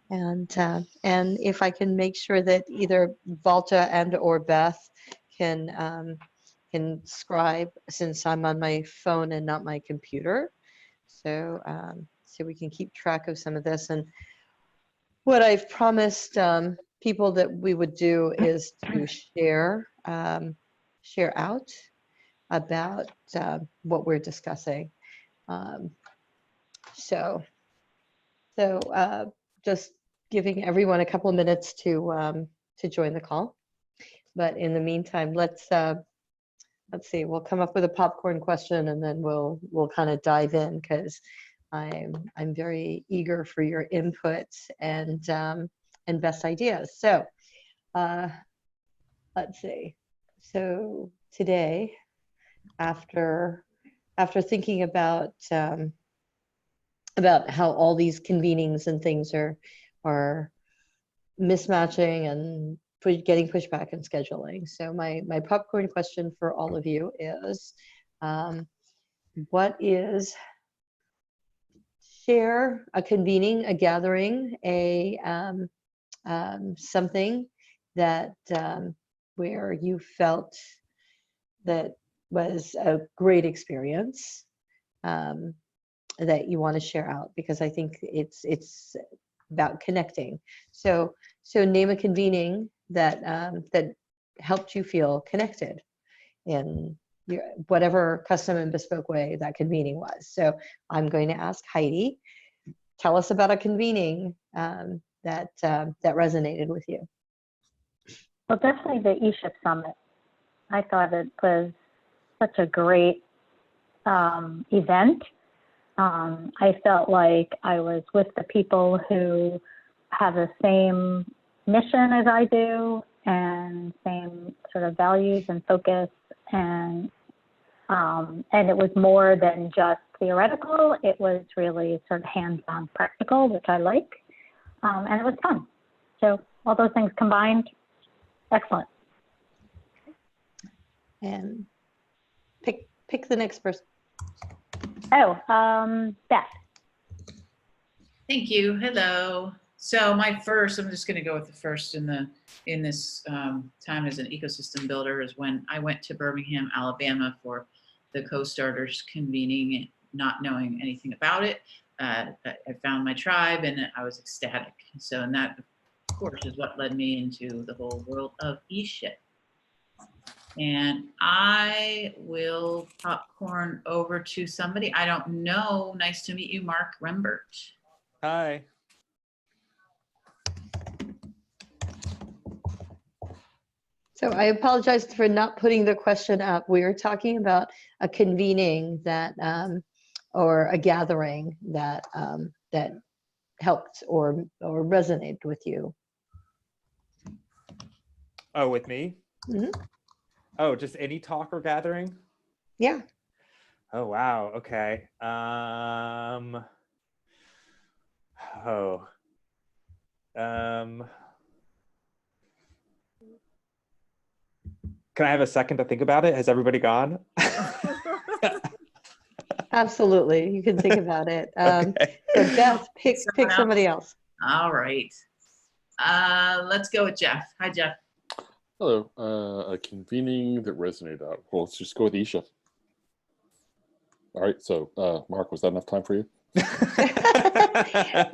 And if I can make sure that either Valta and or Beth can scribe, since I'm on my phone and not my computer, so so we can keep track of some of this. And what I've promised people that we would do is to share out about what we're discussing. Um, so just giving everyone a couple of minutes to join the call. But in the meantime, let's see. We'll come up with a popcorn question, and then we'll kind of dive in, because I'm very eager for your input and best ideas. So let's see. So today, after thinking about how all these convenings and things are mismatching and getting pushback and scheduling. So my popcorn question for all of you is, what is share a convening, a gathering, a something that where you felt that was a great experience, that you want to share out, because I think it's about connecting. So name a convening that that helped you feel connected in whatever custom and bespoke way that convening was. So I'm going to ask Heidi, tell us about a convening that resonated with you. Well, definitely the ESHIP Summit. I thought it was such a great event. I felt like I was with the people who have the same mission as I do, and same sort of values and focus, and it was more than just theoretical. It was really sort of hands-on practical, which I like, and it was fun. So all those things combined, excellent. And pick the next person. Oh, Beth. Thank you. Hello. So my first, I'm just going to go with the first in this time as an ecosystem builder, is when I went to Birmingham, Alabama for the co-starters convening, not knowing anything about it. I found my tribe and I was ecstatic. So, and that, of course, is what led me into the whole world of ESHIP. And I will popcorn over to somebody I don't know. Nice to meet you, Mark Rembert. Hi. So I apologize for not putting the question up. We were talking about a convening that, or a gathering that that helped or resonated with you. Oh, with me? Mm-hmm. Oh, just any talk or gathering? Yeah. Oh, wow. Okay. Can I have a second to think about it? Has everybody gone? Absolutely. You can think about it. Okay. So Beth, pick somebody else. All right. Let's go with Jeff. Hi, Jeff. Hello. A convening that resonated. Well, let's just go with ESHIP. All right. So, Mark, was that enough time for you?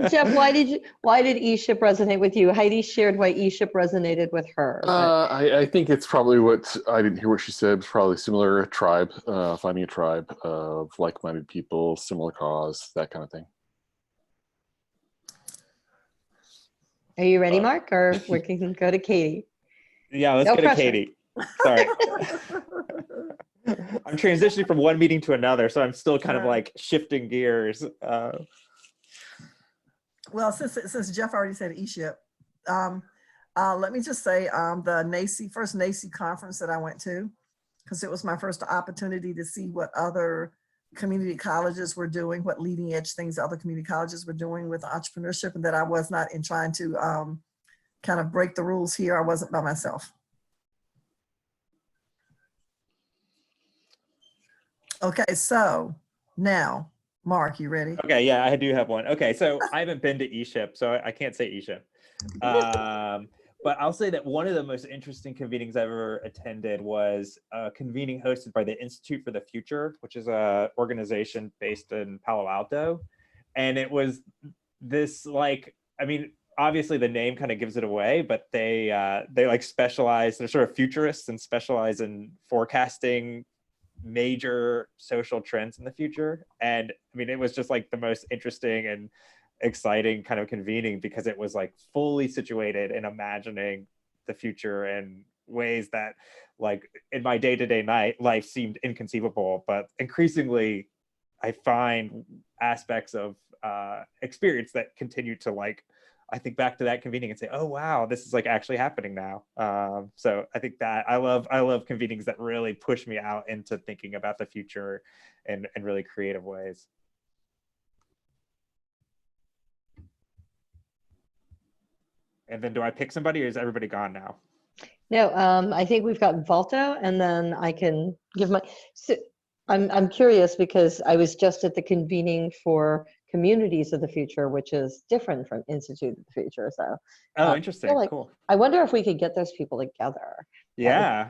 Jeff, why did ESHIP resonate with you? Heidi shared why ESHIP resonated with her. I think it's probably what I didn't hear what she said. It's probably similar tribe, finding a tribe of like-minded people, similar cause, that kind of thing. Are you ready, Mark, or we can go to Katie? Yeah, let's No go to pressure. Katie. Sorry. I'm transitioning from one meeting to another, so I'm still kind of like shifting gears. Well, since Jeff already said ESHIP, let me just say the first NACI conference that I went to, because it was my first opportunity to see what other community colleges were doing, what leading edge things other community colleges were doing with entrepreneurship, and that I was not in trying to kind of break the rules here. I wasn't by myself. Okay, so now Mark, you ready? Okay, yeah, I do have one. Okay, so I haven't been to ESHIP, so I can't say ESHIP. But I'll say that one of the most interesting convenings I've ever attended was a convening hosted by the Institute for the Future, which is a organization based in Palo Alto. And it was this like, I mean, obviously the name kind of gives it away, but they like specialize, they're sort of futurists and specialize in forecasting major social trends in the future. And I mean, it was just like the most interesting and exciting kind of convening because it was like fully situated in imagining the future in ways that like in my day-to-day life seemed inconceivable, but increasingly I find aspects of experience that continue to like I think back to that convening and say, oh wow, this is like actually happening now. So I think that I love convenings that really push me out into thinking about the future in really creative ways. And then do I pick somebody or is everybody gone now? No, I think we've got Valto, and then I can give my. So I'm curious because I was just at the convening for Communities of the Future, which is different from Institute of the Future. So Oh, I interesting. feel like Cool. I wonder if we could get those people together. Yeah.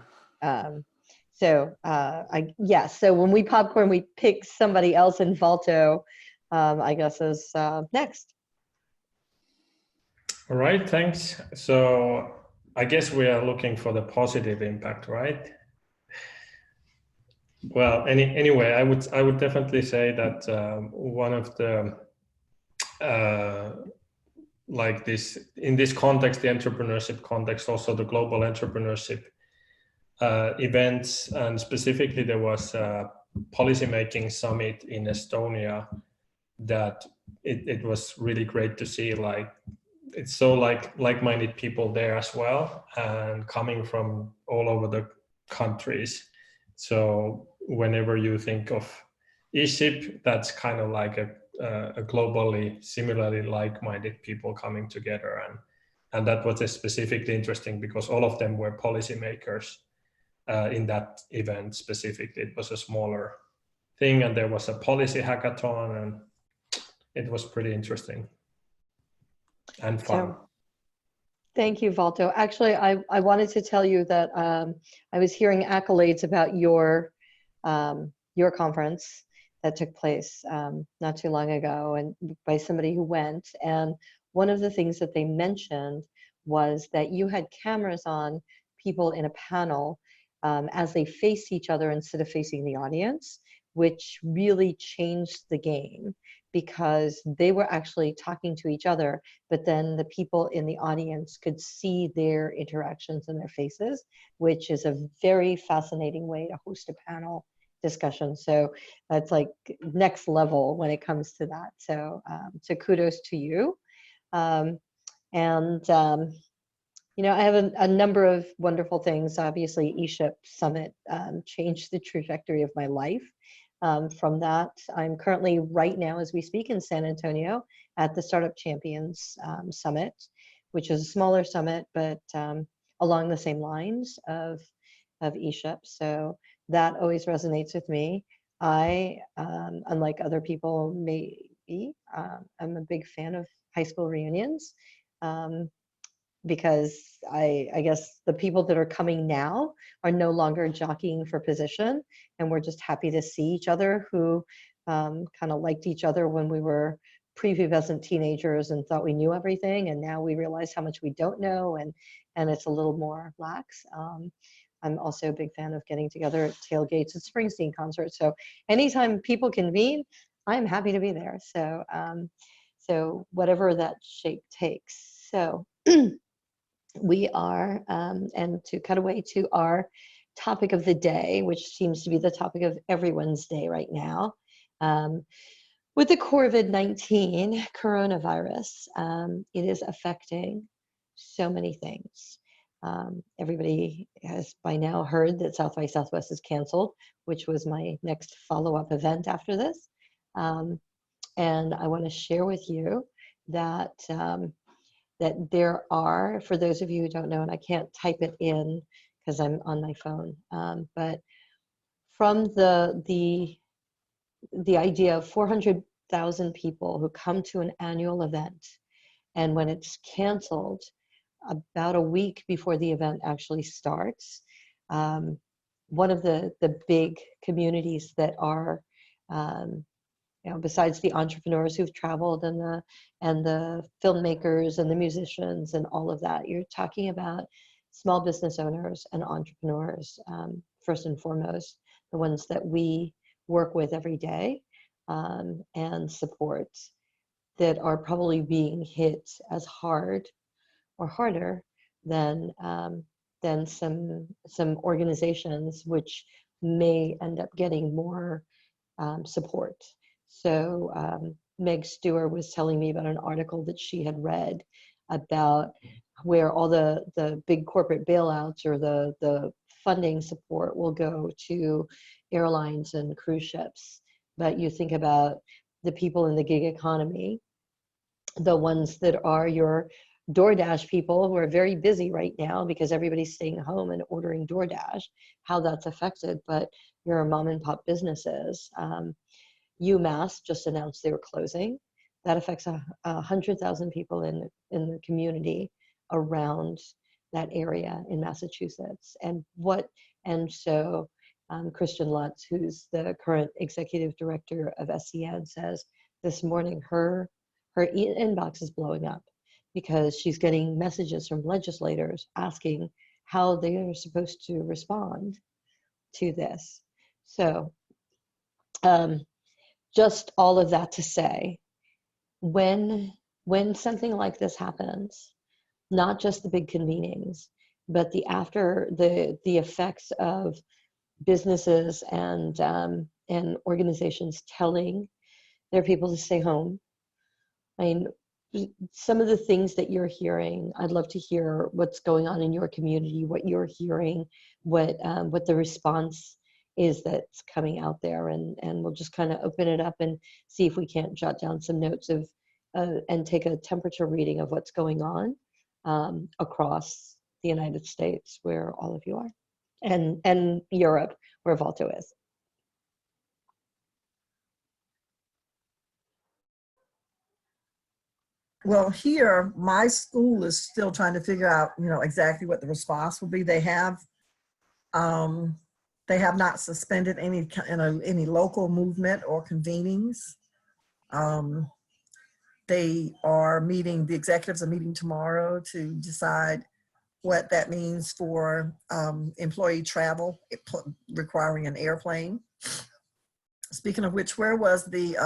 So so when we popcorn, we pick somebody else, and Valto, I guess is next. All right, thanks. So I guess we are looking for the positive impact, right? Well, anyway, I would definitely say that one of the like this in this context, the entrepreneurship context, also the global entrepreneurship events, and specifically there was a policymaking summit in Estonia that it was really great to see. Like it's so like-minded people there as well, and coming from all over the countries. So whenever you think of ESHIP, that's kind of like a globally similarly like-minded people coming together, and that was specifically interesting because all of them were policymakers in that event. Specifically, it was a smaller thing, and there was a policy hackathon, and it was pretty interesting and fun. So, thank you, Valto. Actually, I wanted to tell you that I was hearing accolades about your conference that took place not too long ago, and by somebody who went. And one of the things that they mentioned was that you had cameras on people in a panel as they faced each other instead of facing the audience, which really changed the game because they were actually talking to each other, but then the people in the audience could see their interactions in their faces, which is a very fascinating way to host a panel discussion. So that's like next level when it comes to that. So, so kudos to you. You know, I have a number of wonderful things. Obviously, ESHIP Summit changed the trajectory of my life. From that, I'm currently right now, as we speak, in San Antonio at the Startup Champions Summit, which is a smaller summit, but along the same lines of ESHIP. So that always resonates with me. I, unlike other people maybe, I'm a big fan of high school reunions. Because I guess the people that are coming now are no longer jockeying for position, and we're just happy to see each other who kind of liked each other when we were prepubescent teenagers and thought we knew everything, and now we realize how much we don't know, and it's a little more lax. I'm also a big fan of getting together at tailgates at Springsteen concerts. So anytime people convene, I'm happy to be there. So so whatever that shape takes. So we are, and to cut away to our topic of the day, which seems to be the topic of everyone's day right now, with the COVID-19 coronavirus, it is affecting so many things. Everybody has by now heard that South by Southwest is canceled, which was my next follow-up event after this. And I want to share with you that that there are, for those of you who don't know, and I can't type it in because I'm on my phone, but from the the idea of 400,000 people who come to an annual event, and when it's canceled about a week before the event actually starts, one of the big communities that are, besides the entrepreneurs who've traveled and the filmmakers and the musicians and all of that, you're talking about small business owners and entrepreneurs, first and foremost, the ones that we work with every day and support, that are probably being hit as hard or harder than some organizations which may end up getting more support. So Meg Stewart was telling me about an article that she had read about where all the big corporate bailouts or the funding support will go to airlines and cruise ships. But you think about the people in the gig economy, the ones that are your DoorDash people who are very busy right now because everybody's staying home and ordering DoorDash, how that's affected. But your mom and pop businesses, UMass just announced they were closing. That affects 100,000 people in the community around that area in Massachusetts. And so Christian Lutz, who's the current executive director of SCN, says this morning her inbox is blowing up because she's getting messages from legislators asking how they are supposed to respond to this. So just all of that to say, when something like this happens, not just the big convenings, but the effects of businesses and organizations telling their people to stay home. I mean, some of the things that you're hearing, I'd love to hear what's going on in your community, what you're hearing, what the response is that's coming out there, and we'll just kind of open it up and see if we can't jot down some notes of and take a temperature reading of what's going on across the United States, where all of you are, and Europe, where Valto is. Well, here, my school is still trying to figure out, exactly what the response will be. They have not suspended any local movement or convenings. The executives are meeting tomorrow to decide what that means for employee travel requiring an airplane. Speaking of which, where was the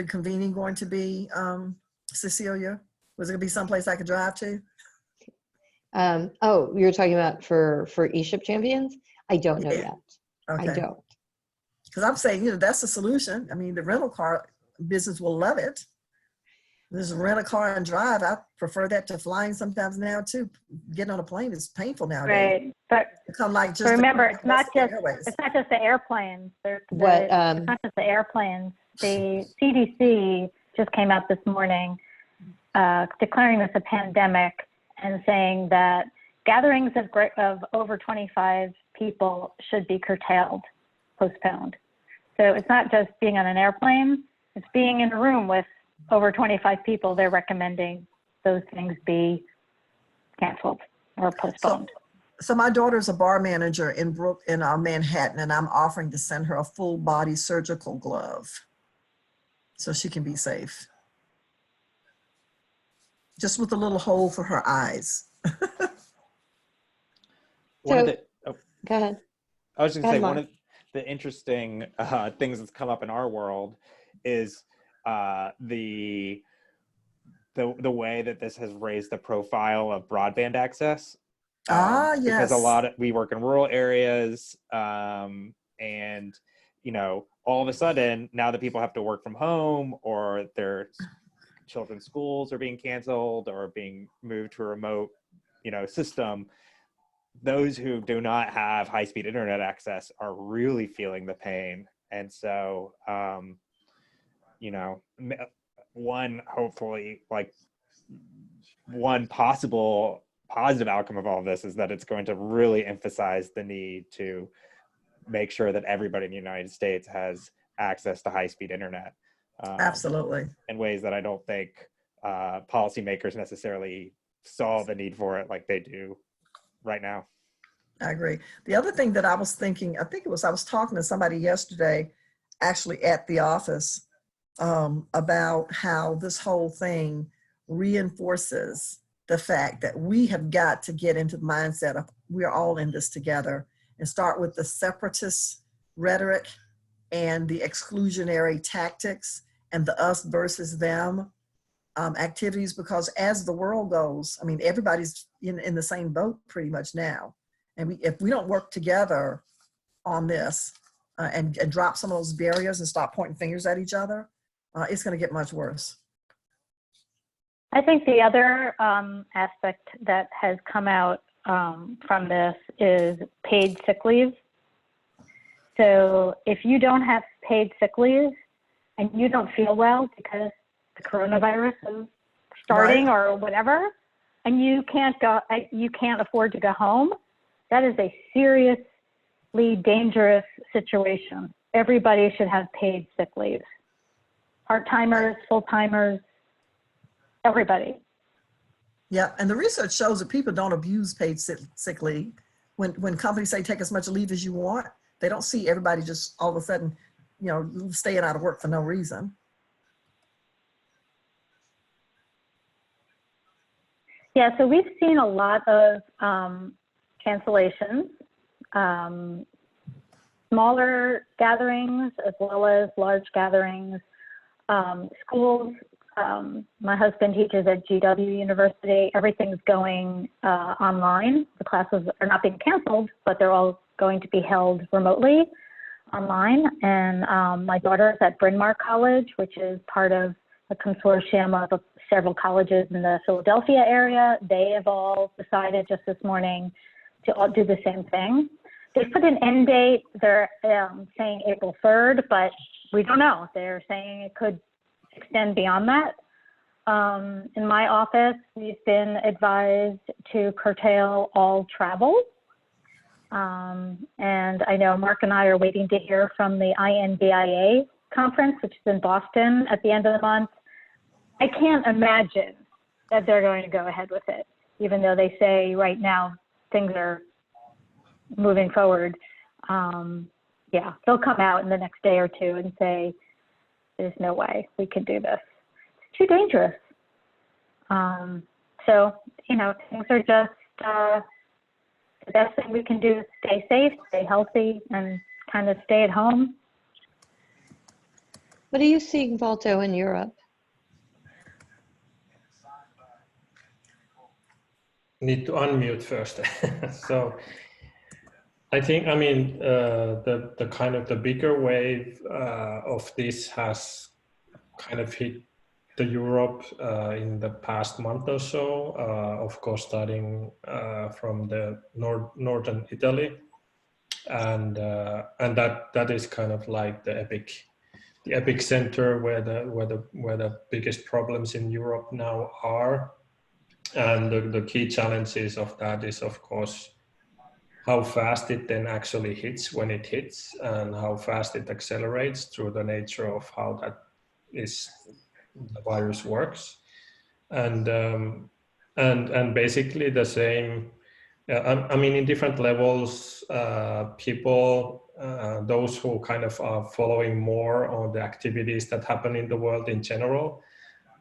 convening going to be, Cecilia? Was it going to be someplace I could drive to? Oh, you're talking about for ESHIP champions? I don't know yet. Okay. I don't. Because I'm saying, that's the solution. I mean, the rental car business will love it. There's rent a car and drive. I prefer that to flying sometimes now too. Getting on a plane is painful nowadays. Right, but Become like just remember, it's not just airways. the airplanes. What, it's not just the airplanes. The CDC just came out this morning declaring this a pandemic and saying that gatherings of over 25 people should be curtailed, postponed. So it's not just being on an airplane, it's being in a room with over 25 people. They're recommending those things be canceled or postponed. So my daughter's a bar manager in Manhattan, and I'm offering to send her a full body surgical glove so she can be safe. Just with a little hole for her eyes. Go ahead. I was just gonna say, Mark. one of the interesting things that's come up in our world is the way that this has raised the profile of broadband access. Yes. Because we work in rural areas, and all of a sudden now that people have to work from home, or their children's schools are being canceled or being moved to a remote, system, those who do not have high-speed internet access are really feeling the pain. And so, one possible positive outcome of all of this is that it's going to really emphasize the need to make sure that everybody in the United States has access to high-speed internet. Absolutely. In ways that I don't think policymakers necessarily saw the need for it like they do right now. I agree. The other thing that I was thinking, I was talking to somebody yesterday, actually at the office, about how this whole thing reinforces the fact that we have got to get into the mindset of we're all in this together, and start with the separatist rhetoric and the exclusionary tactics and the us versus them activities, because as the world goes, I mean, everybody's in the same boat pretty much now. And if we don't work together on this and drop some of those barriers and stop pointing fingers at each other, it's going to get much worse. I think the other aspect that has come out from this is paid sick leave. So if you don't have paid sick leave and you don't feel well because the coronavirus is starting Right. or whatever, and you can't afford to go home, that is a seriously dangerous situation. Everybody should have paid sick leave. Part-timers, full-timers, everybody. Yeah, and the research shows that people don't abuse paid sick leave. When companies say take as much leave as you want, they don't see everybody just all of a sudden, staying out of work for no reason. Yeah, so we've seen a lot of cancellations, smaller gatherings as well as large gatherings. Schools, my husband teaches at GW University. Everything's going online. The classes are not being canceled, but they're all going to be held remotely online. And my daughter is at Bryn Mawr College, which is part of a consortium of several colleges in the Philadelphia area. They have all decided just this morning to all do the same thing. They put an end date. They're saying April 3rd, but we don't know. They're saying it could extend beyond that. In my office, we've been advised to curtail all travel. And I know Mark and I are waiting to hear from the INBIA conference, which is in Boston at the end of the month. I can't imagine that they're going to go ahead with it, even though they say right now things are moving forward. Yeah, they'll come out in the next day or two and say, there's no way we can do this. It's too dangerous. So, things are just, the best thing we can do is stay safe, stay healthy, and kind of stay at home. What are you seeing, Balto, in Europe? Need to unmute first. So I think, the kind of the bigger wave of this has kind of hit the Europe in the past month or so, of course, starting from the northern Italy. And that is kind of like the epicenter where the biggest problems in Europe now are. And the key challenges of that is, of course, how fast it then actually hits when it hits, and how fast it accelerates through the nature of how the virus works, and basically the same. In different levels, people, those who kind of are following more on the activities that happen in the world in general,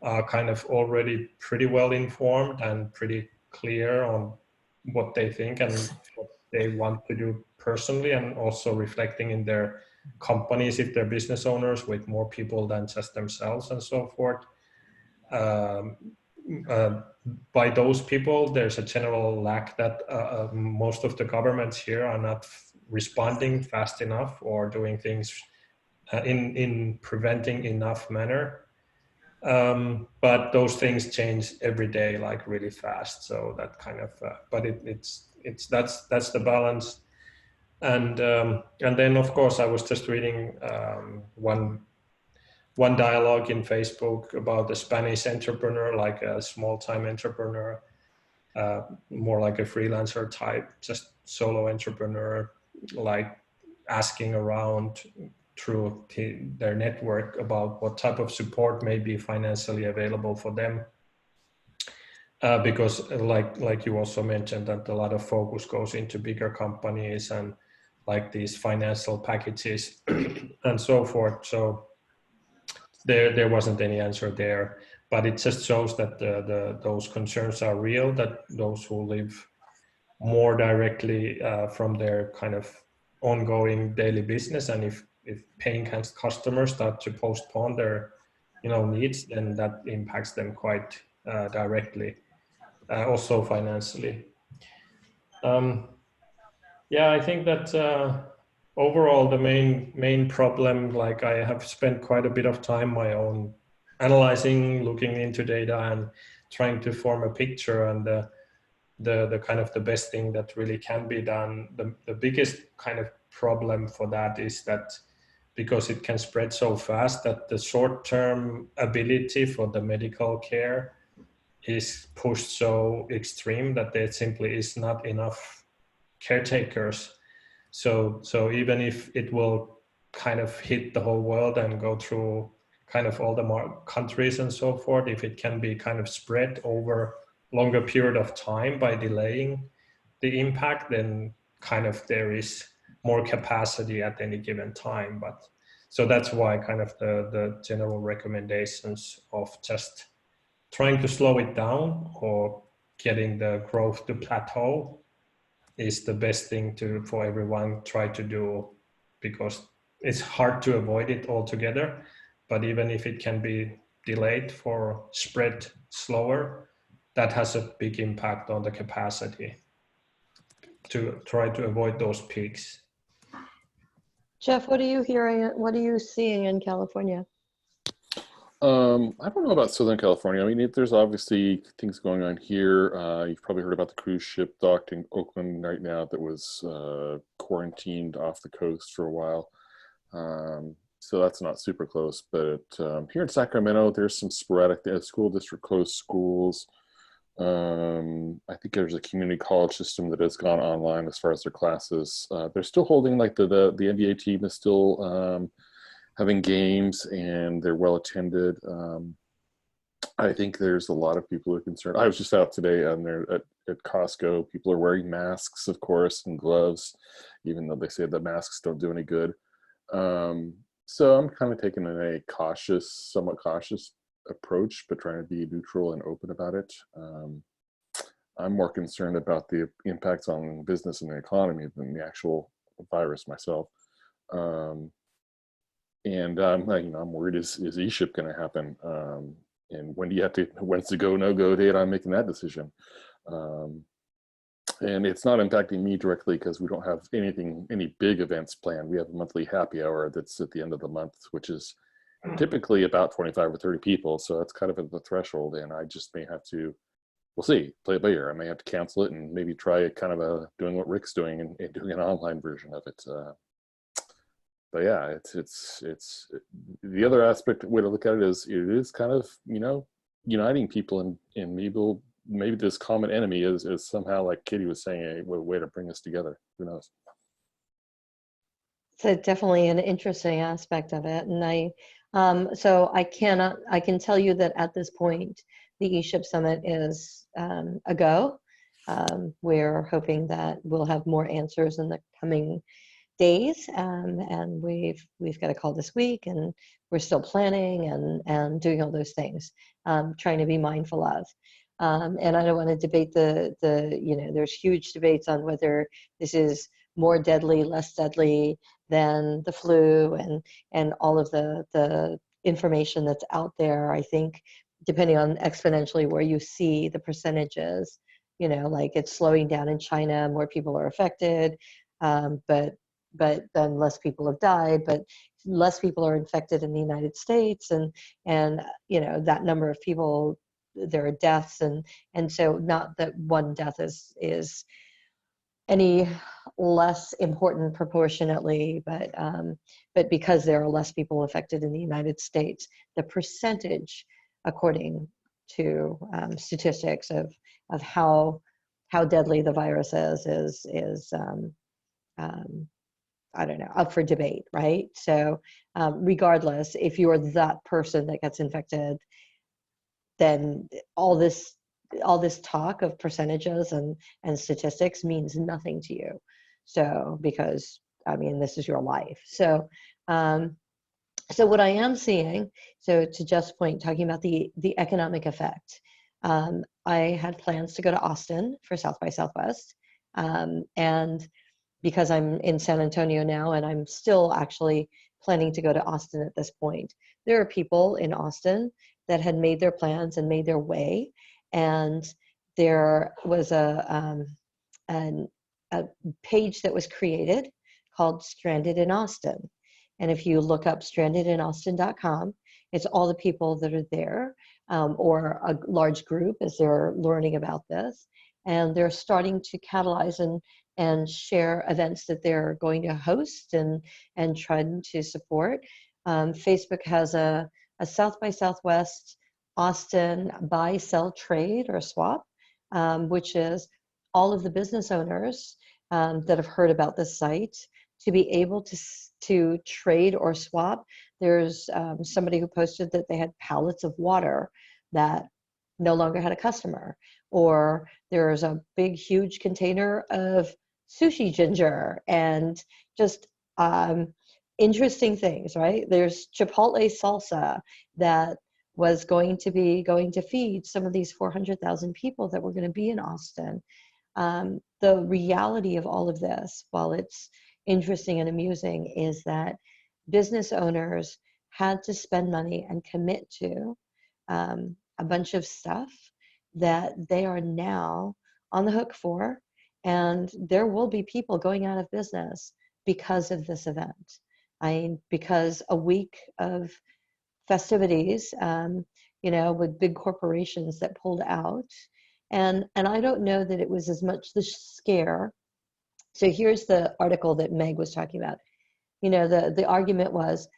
are kind of already pretty well informed and pretty clear on what they think and what they want to do personally, and also reflecting in their companies if they're business owners with more people than just themselves and so forth. By those people, there's a general lack that most of the governments here are not responding fast enough or doing things in preventing enough manner. But those things change every day, like really fast. So that kind of, but that's the balance. And then of course I was just reading one dialogue in Facebook about a Spanish entrepreneur, like a small-time entrepreneur, more like a freelancer type, just solo entrepreneur, like asking around through their network about what type of support may be financially available for them. Because like you also mentioned, that a lot of focus goes into bigger companies and like these financial packages and so forth. So there wasn't any answer there, but it just shows that those concerns are real, that those who live more directly from their kind of ongoing daily business, and if paying customers start to postpone their needs, then that impacts them quite directly, also financially. Yeah, I think that overall the main problem, like I have spent quite a bit of time my own analyzing, looking into data and trying to form a picture, and the kind of the best thing that really can be done. The biggest kind of problem for that is that because it can spread so fast, that the short-term ability for the medical care is pushed so extreme that there simply is not enough caretakers. So even if it will kind of hit the whole world and go through kind of all the countries and so forth, if it can be kind of spread over longer period of time by delaying the impact, then kind of there is more capacity at any given time. But so that's why kind of the general recommendations of just trying to slow it down or getting the growth to plateau is the best thing for everyone try to do, because it's hard to avoid it altogether. But even if it can be delayed for spread slower, that has a big impact on the capacity to try to avoid those peaks. Jeff, what are you hearing? What are you seeing in California? I don't know about Southern California. I mean, there's obviously things going on here. You've probably heard about the cruise ship docked in Oakland right now that was quarantined off the coast for a while. So that's not super close. But here in Sacramento, there's some sporadic. The school district closed schools. I think there's a community college system that has gone online as far as their classes. They're still holding, like the NBA team is still having games, and they're well attended. I think there's a lot of people who are concerned. I was just out today on there at Costco. People are wearing masks, of course, and gloves, even though they say the masks don't do any good. So I'm kind of taking a somewhat cautious approach, but trying to be neutral and open about it. I'm more concerned about the impacts on business and the economy than the actual virus myself. And I'm worried, is ESHIP going to happen? And when's the go, no go date on making that decision? And it's not impacting me directly because we don't have any big events planned. We have a monthly happy hour that's at the end of the month, which is typically about 25 or 30 people. So that's kind of at the threshold. And I just may have to, we'll see, play it by ear. I may have to cancel it and maybe try kind of doing what Rick's doing and doing an online version of it. But yeah, it's the other aspect way to look at it is kind of, uniting people, and maybe this common enemy is somehow, like Katie was saying, a way to bring us together. Who knows? So definitely an interesting aspect of it. And I can tell you that at this point, the ESHIP Summit is a go. We're hoping that we'll have more answers in the coming days, and we've got a call this week, and we're still planning and doing all those things, trying to be mindful of. And I don't want to debate there's huge debates on whether this is more deadly, less deadly than the flu, and all of the information that's out there. I think depending on exponentially where you see the percentages, like it's slowing down in China, more people are affected, but then less people have died, but less people are infected in the United States, and that number of people, there are deaths, and so not that one death is any less important proportionately, but because there are less people affected in the United States, the percentage, according to statistics of how deadly the virus is I don't know, up for debate, right? So regardless, if you're that person that gets infected, then all this talk of percentages and statistics means nothing to you. So because I mean, this is your life. So so what I am seeing, so to Jeff's point, talking about the economic effect, I had plans to go to Austin for South by Southwest, and because I'm in San Antonio now, and I'm still actually planning to go to Austin at this point. There are people in Austin that had made their plans and made their way, and there was a page that was created called Stranded in Austin. And if you look up strandedinaustin.com, it's all the people that are there, or a large group as they're learning about this. And they're starting to catalyze and share events that they're going to host and trying to support. Facebook has a South by Southwest Austin buy, sell, trade, or swap, which is all of the business owners that have heard about this site to be able to trade or swap. There's somebody who posted that they had pallets of water that no longer had a customer, or there's a big, huge container of sushi ginger, and just interesting things, right? There's Chipotle salsa that was going to feed some of these 400,000 people that were going to be in Austin. The reality of all of this, while it's interesting and amusing, is that business owners had to spend money and commit to a bunch of stuff that they are now on the hook for, and there will be people going out of business because of this event. Because a week of festivities, with big corporations that pulled out, and I don't know that it was as much the scare. So here's the article that Meg was talking about. The argument was,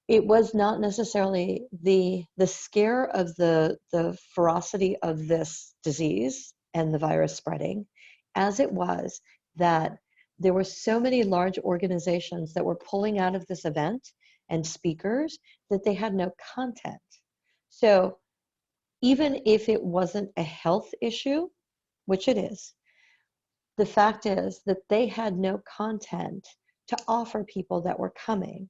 it was not necessarily the scare of the ferocity of this disease and the virus spreading, as it was that there were so many large organizations that were pulling out of this event and speakers that they had no content. So even if it wasn't a health issue, which it is, the fact is that they had no content to offer people that were coming,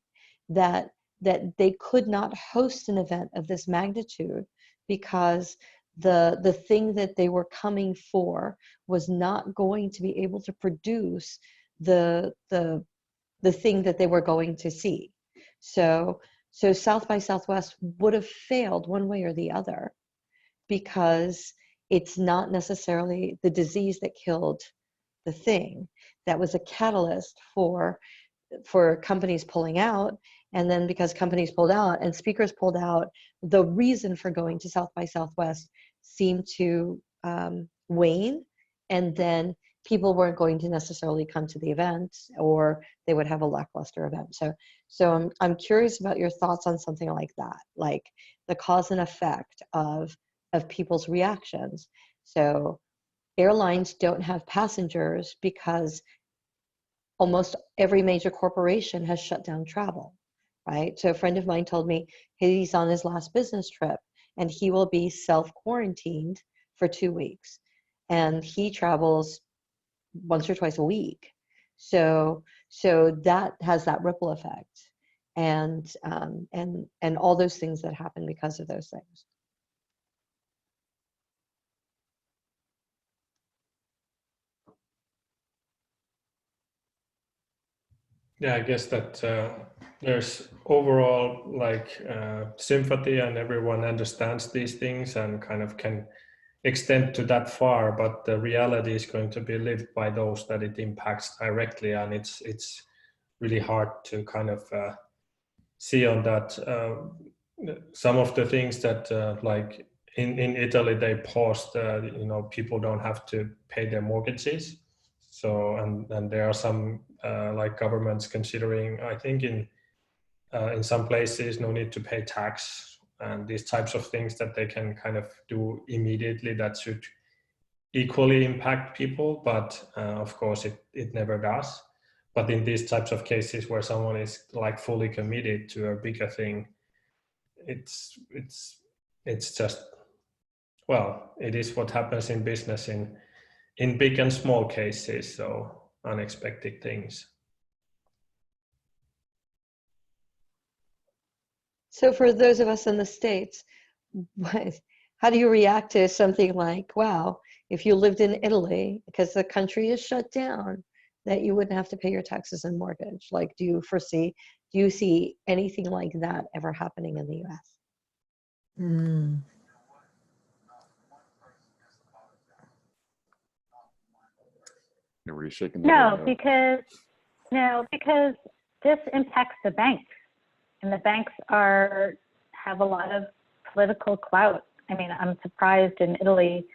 that they could not host an event of this magnitude because the thing that they were coming for was not going to be able to produce the thing that they were going to see. So South by Southwest would have failed one way or the other, because it's not necessarily the disease that killed the thing. That was a catalyst for companies pulling out. And then because companies pulled out and speakers pulled out, the reason for going to South by Southwest seemed to wane. And then people weren't going to necessarily come to the event, or they would have a lackluster event. So I'm curious about your thoughts on something like that, like the cause and effect of people's reactions. So airlines don't have passengers because almost every major corporation has shut down travel, right? So a friend of mine told me he's on his last business trip and he will be self-quarantined for 2 weeks. And he travels once or twice a week. So that has that ripple effect, and all those things that happen because of those things. Yeah, I guess that there's overall sympathy, and everyone understands these things and kind of can extend to that far, but the reality is going to be lived by those that it impacts directly, and it's really hard to kind of see on that. Some of the things that like in Italy they paused, people don't have to pay their mortgages. So and there are some like governments considering, I think in some places, no need to pay tax and these types of things that they can kind of do immediately that should equally impact people, but of course it never does. But in these types of cases where someone is like fully committed to a bigger thing, it's just, well, it is what happens in business in big and small cases, so unexpected things. So for those of us in the States, how do you react to something like, wow, if you lived in Italy, because the country is shut down, that you wouldn't have to pay your taxes and mortgage? Like, do you see anything like that ever happening in the US? Mm. Everybody's shaking their head No, because this impacts the banks, and the banks have a lot of political clout. I mean, I'm surprised in Italy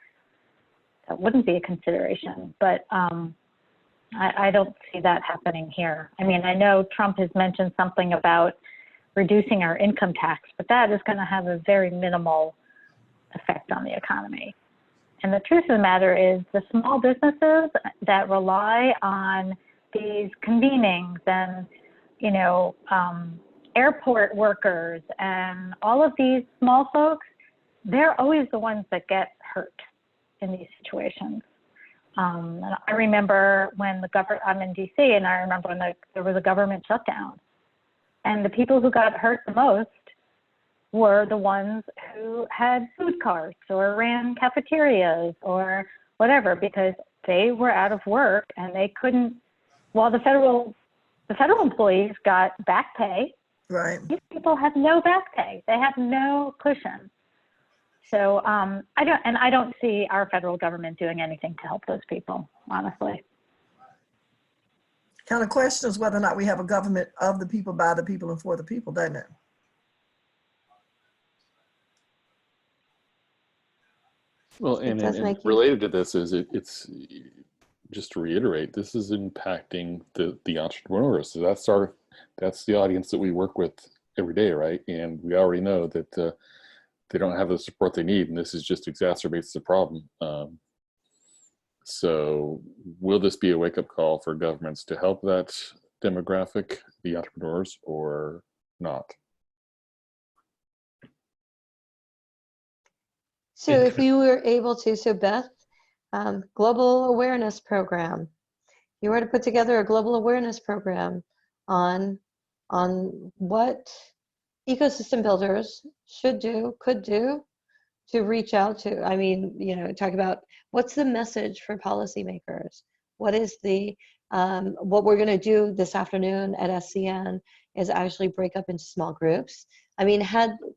that wouldn't be a consideration, but I don't see that happening here. I mean, I know Trump has mentioned something about reducing our income tax, but that is going to have a very minimal effect on the economy. And the truth of the matter is the small businesses that rely on these convenings and, you know, airport workers and all of these small folks, they're always the ones that get hurt in these situations. And I remember when I'm in DC, and I remember when there was a government shutdown, and the people who got hurt the most were the ones who had food carts or ran cafeterias or whatever, because they were out of work and they couldn't, while the federal employees got back pay, Right. these people have no back pay. They have no cushion. So I don't see our federal government doing anything to help those people, honestly. Kind of questions whether or not we have a government of the people, by the people, and for the people, doesn't it? Well, and related to this is it's just to reiterate, this is impacting the entrepreneurs. So that's the audience that we work with every day, right? And we already know that they don't have the support they need, and this is just exacerbates the problem. So will this be a wake-up call for governments to help that demographic, the entrepreneurs, or not? So if you were able to, so Beth, global awareness program, you were to put together a global awareness program on what ecosystem builders should do, could do to reach out to, I mean, you know, talk about what's the message for policymakers? What is what we're gonna do this afternoon at SCN is actually break up into small groups. I mean,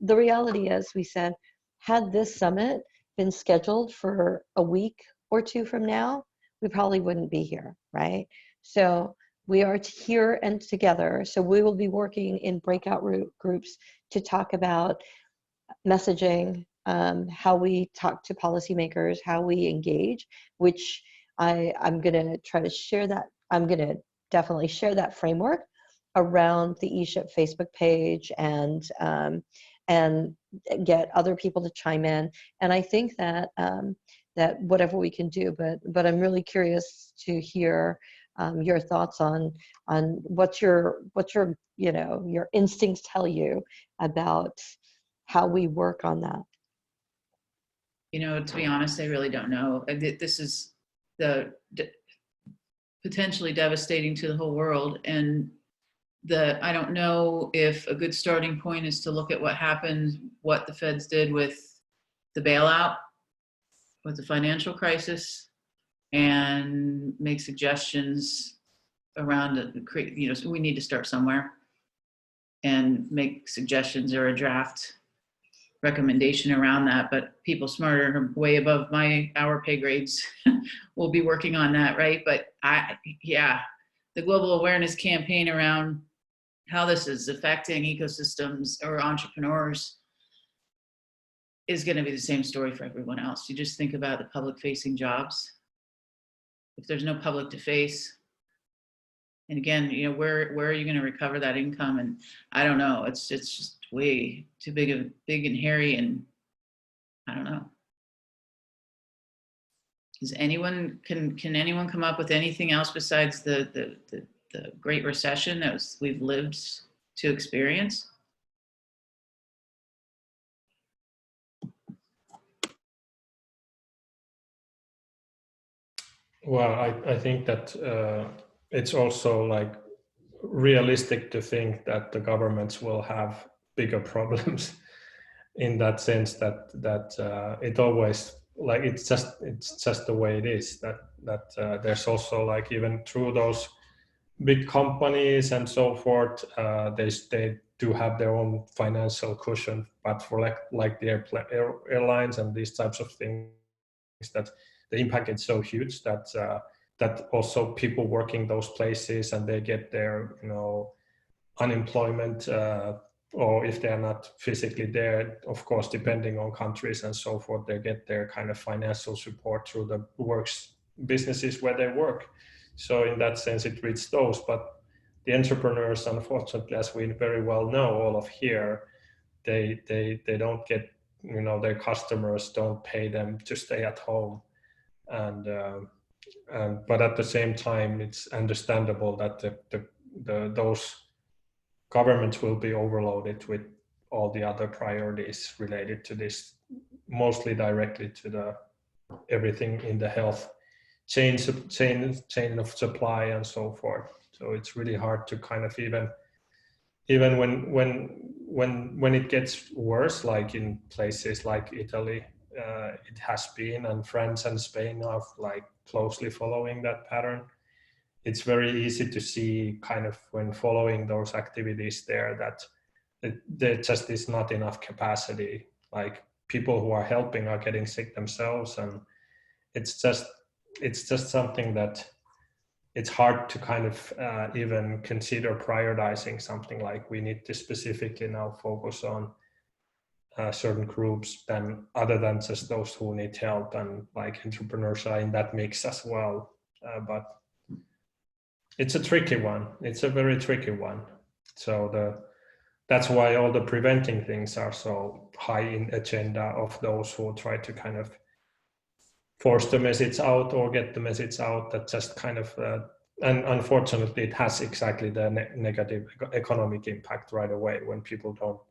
the reality is, we said, had this summit been scheduled for a week or two from now, we probably wouldn't be here, right? So we are here and together. So we will be working in breakout groups to talk about messaging, how we talk to policymakers, how we engage, which I'm gonna try to share that. I'm gonna definitely share that framework around the ESHIP Facebook page and get other people to chime in. And I think that that whatever we can do, but I'm really curious to hear your thoughts on what your you know, your instincts tell you about how we work on that. You know, to be honest, I really don't know. This is potentially devastating to the whole world, and I don't know if a good starting point is to look at what happened, what the feds did with the bailout, with the financial crisis, and make suggestions around it. You know, so we need to start somewhere and make suggestions or a draft recommendation around that. But people smarter, way above our pay grades, will be working on that, right? But the global awareness campaign around how this is affecting ecosystems or entrepreneurs is going to be the same story for everyone else. You just think about the public facing jobs. If there's no public to face, and again, you know, where are you going to recover that income? And I don't know, it's just way too big and hairy, and I don't know. Can anyone come up with anything else besides the the Great Recession that we've lived to experience? Well, I think that it's also like realistic to think that the governments will have bigger problems in that sense, that it always, like, it's just the way it is, that there's also, like, even through those big companies and so forth, they do have their own financial cushion, but for like the airlines and these types of things, that the impact is so huge that that also people working those places, and they get their, you know, unemployment, or if they're not physically there, of course, depending on countries and so forth, they get their kind of financial support through the businesses where they work. So in that sense, it reaches those. But the entrepreneurs, unfortunately, as we very well know, all of here, they don't get, you know, their customers don't pay them to stay at home, and but at the same time, it's understandable that those governments will be overloaded with all the other priorities related to this, mostly directly to the everything in the health chain of supply and so forth. So it's really hard to kind of even when it gets worse, like in places like Italy, it has been, and France and Spain are like closely following that pattern. It's very easy to see, kind of, when following those activities there, that there just is not enough capacity. Like, people who are helping are getting sick themselves, and it's just something that it's hard to kind of even consider prioritizing something like, we need to specifically now focus on certain groups, than other than just those who need help, and like entrepreneurs are in that mix as well. But it's a tricky one. It's a very tricky one. So that's why all the preventing things are so high in agenda of those who try to kind of force the message out or get the message out. That just kind of, and unfortunately, it has exactly the negative economic impact right away, when people don't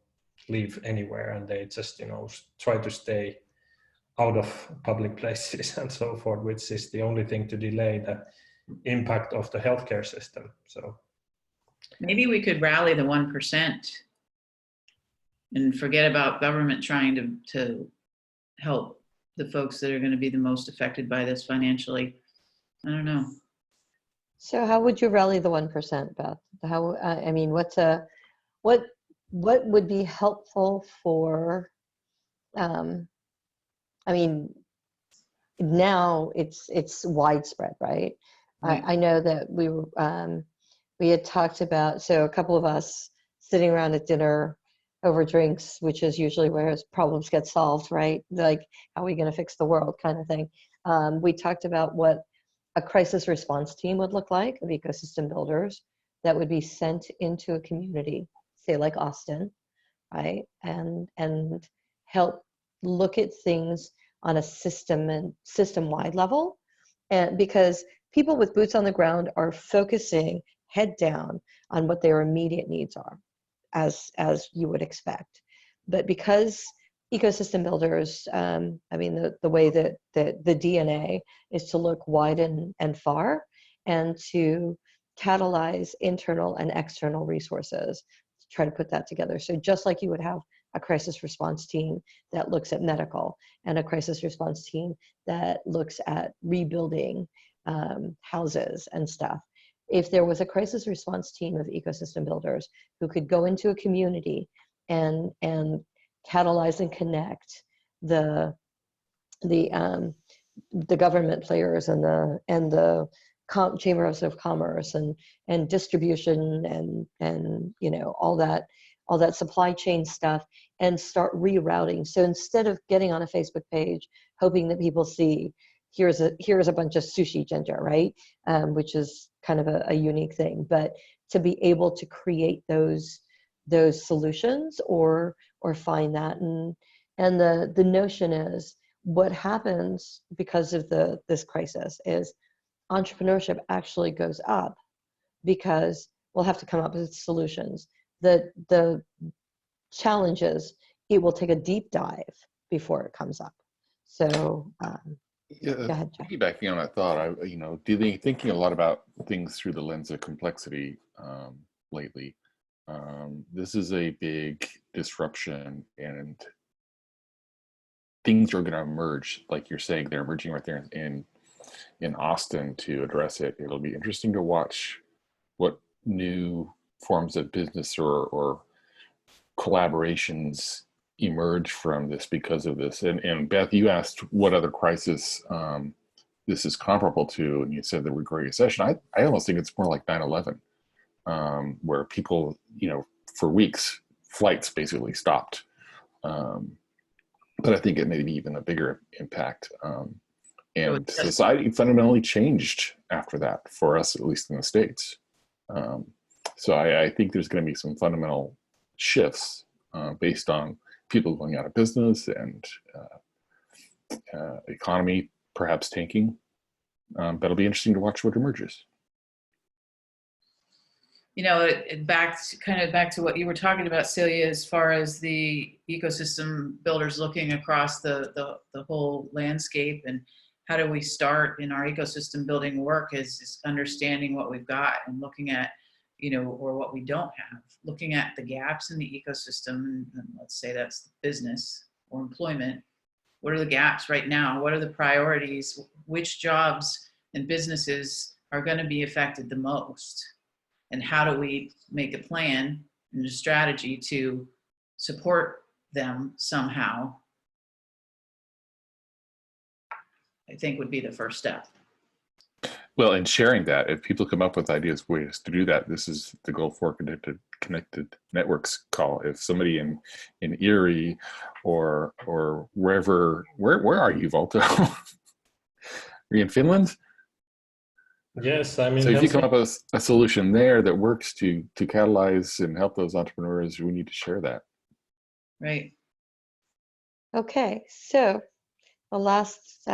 leave anywhere and they just, you know, try to stay out of public places and so forth, which is the only thing to delay the impact of the healthcare system. So Maybe we could rally the 1% and forget about government trying to help the folks that are going to be the most affected by this financially. I don't know. So how would you rally the 1%, Beth? How, I mean, what would be helpful for, I mean, now it's widespread, right? Right. I know that we had talked about, so a couple of us sitting around at dinner over drinks, which is usually where problems get solved, right? Like, how are we going to fix the world kind of thing. We talked about what a crisis response team would look like, of ecosystem builders that would be sent into a community, say like Austin, right? And help look at things on a system-wide level. And because people with boots on the ground are focusing head down on what their immediate needs are, as you would expect. But because ecosystem builders, I mean, the way that the DNA is to look wide and far, and to catalyze internal and external resources to try to put that together. So just like you would have a crisis response team that looks at medical, and a crisis response team that looks at rebuilding houses and stuff. If there was a crisis response team of ecosystem builders who could go into a community and catalyze and connect the government players and the chambers of commerce and distribution and you know, all that supply chain stuff, and start rerouting. So instead of getting on a Facebook page hoping that people see, here's a bunch of sushi ginger, right? Which is kind of a unique thing, but to be able to create those solutions or find that. And the notion is, what happens because of this crisis is entrepreneurship actually goes up because we'll have to come up with solutions. The challenges, it will take a deep dive before it comes up. So Yeah, go ahead, Jeff. piggybacking on that thought, thinking a lot about things through the lens of complexity lately. This is a big disruption, and things are going to emerge, like you're saying, they're emerging right there in Austin to address it. It'll be interesting to watch what new forms of business or collaborations emerge from this because of this. And Beth, you asked what other crisis this is comparable to, and you said the Great Recession. I almost think it's more like 9/11, where people, for weeks, flights basically stopped. But I think it may be even a bigger impact. And society fundamentally changed after that, for us, at least in the States. So I think there's going to be some fundamental shifts based on people going out of business and economy perhaps tanking. That'll be interesting to watch what emerges. Back to what you were talking about, Celia, as far as the ecosystem builders looking across the whole landscape, and how do we start in our ecosystem building work is understanding what we've got and looking at, or what we don't have, looking at the gaps in the ecosystem. And let's say that's business or employment. What are the gaps right now? What are the priorities? Which jobs and businesses are going to be affected the most? And how do we make a plan and a strategy to support them somehow? I think would be the first step. Well, and sharing that, if people come up with ideas, ways to do that, this is the Goal for Connected Networks call. If somebody in Erie or wherever, where are you, Volta? Are you in Finland? Yes, So if you come up with a solution there that works to catalyze and help those entrepreneurs, we need to share that. Right. Okay, so the last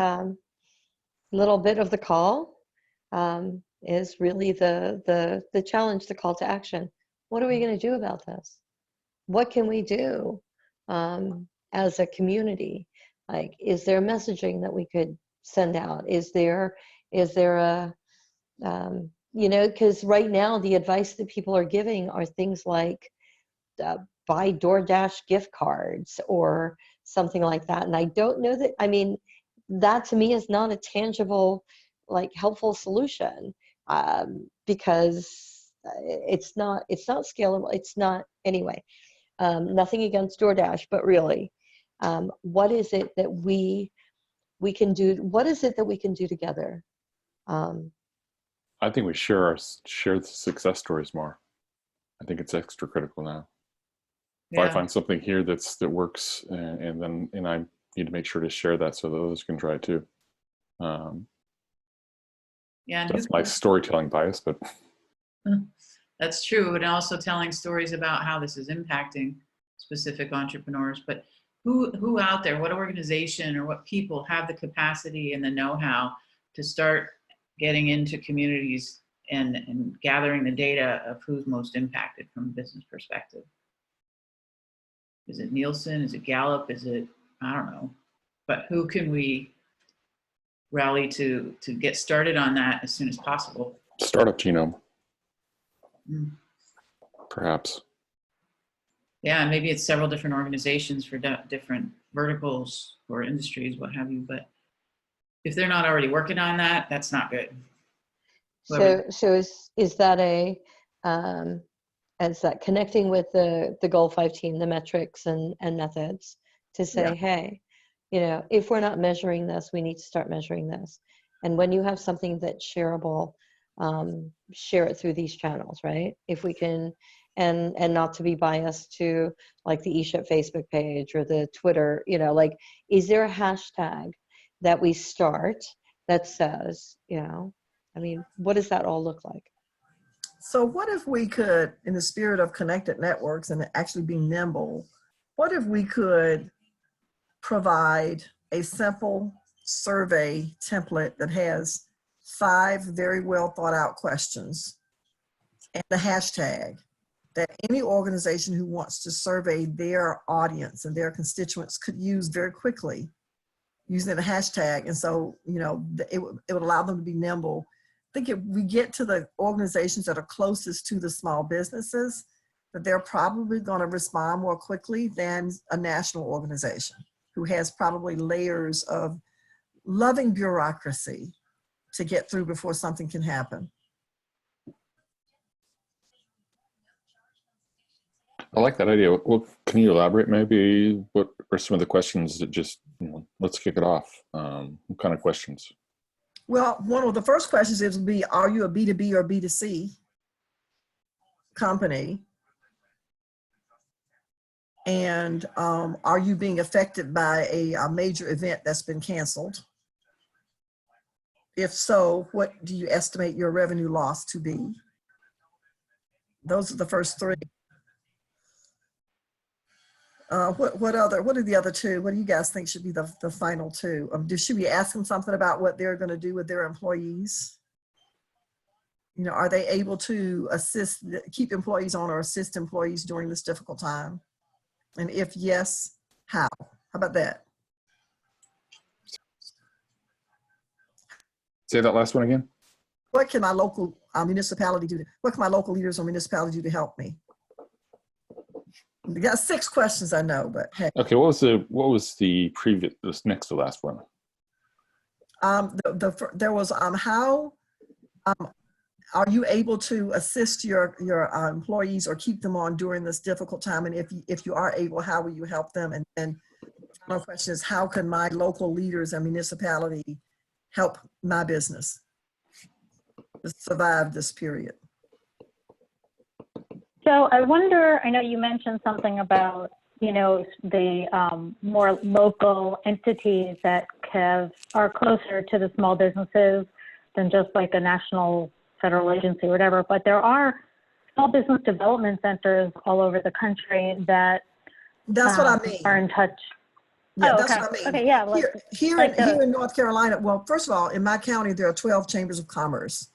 little bit of the call is really the challenge, the call to action. What are we going to do about this? What can we do as a community? Like, is there messaging that we could send out? Is there a because right now the advice that people are giving are things like buy DoorDash gift cards or something like that. And I don't know that, that to me is not a tangible, helpful solution because it's not scalable. It's not, anyway, nothing against DoorDash, but really, what is it that we can do? What is it that we can do together? I think we share the success stories more. I think it's extra critical now. Yeah. If I find something here that works, and I need to make sure to share that so that others can try too. Yeah, that's my storytelling bias, but that's true. And also telling stories about how this is impacting specific entrepreneurs. But who out there, what organization or what people have the capacity and the know-how to start getting into communities and gathering the data of who's most impacted from a business perspective? Is it Nielsen? Is it Gallup? Is it, I don't know. But who can we rally to get started on that as soon as possible? Startup Genome. Perhaps. Yeah, maybe it's several different organizations for different verticals or industries, what have you. But if they're not already working on that, that's not good. So is that as that connecting with the Goal 5 team, the metrics and methods to say, hey, if we're not measuring this, we need to start measuring this. And when you have something that's shareable, share it through these channels, right? If we can, and not to be biased to like the ESHIP Facebook page or the Twitter, is there a hashtag that we start that says, what does that all look like? So what if we could, in the spirit of connected networks and actually be nimble, what if we could provide a simple survey template that has 5 very well thought out questions and the hashtag that any organization who wants to survey their audience and their constituents could use very quickly using the hashtag. And so, you know, it would allow them to be nimble. I think if we get to the organizations that are closest to the small businesses, that they're probably going to respond more quickly than a national organization who has probably layers of loving bureaucracy to get through before something can happen. I like that idea. Well, can you elaborate maybe what are some of the questions that just, you know, let's kick it off. What kind of questions? Well, one of the first questions would be, are you a B2B or B2C company? And are you being affected by a major event that's been canceled? If so, what do you estimate your revenue loss to be? Those are the first three. What are the other two? What do you guys think should be the final two? Should we ask them something about what they're going to do with their employees? You know, are they able to keep employees on or assist employees during this difficult time? And if yes, how? How about that? Say that last one again. What can my local municipality do? What can my local leaders or municipality do to help me? We got 6 questions, I know, but hey. Okay, what was the previous, this next to last one? There was how are you able to assist your employees or keep them on during this difficult time? And if you are able, how will you help them? And the final question is, how can my local leaders and municipality help my business to survive this period? So I wonder, I know you mentioned something about, you know, the more local entities that are closer to the small businesses than just like a national federal agency or whatever, but there are small business development centers all over the country that that's what I mean. Are in touch. Yeah, oh, that's okay. what I mean. Okay, yeah. Here in North Carolina, well, first of all, in my county, there are 12 chambers of commerce.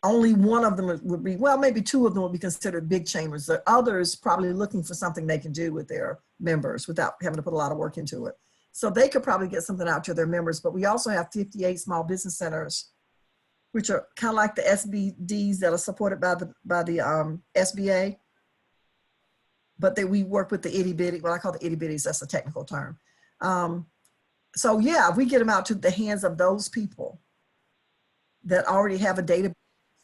Only one of them would be, well, maybe 2 of them would be considered big chambers. The others probably looking for something they can do with their members without having to put a lot of work into it. So they could probably get something out to their members, but we also have 58 small business centers, which are kind of like the SBDs that are supported by the SBA. But we work with the itty bitty, what I call the itty bitties, that's a technical term. So yeah, if we get them out to the hands of those people that already have a database of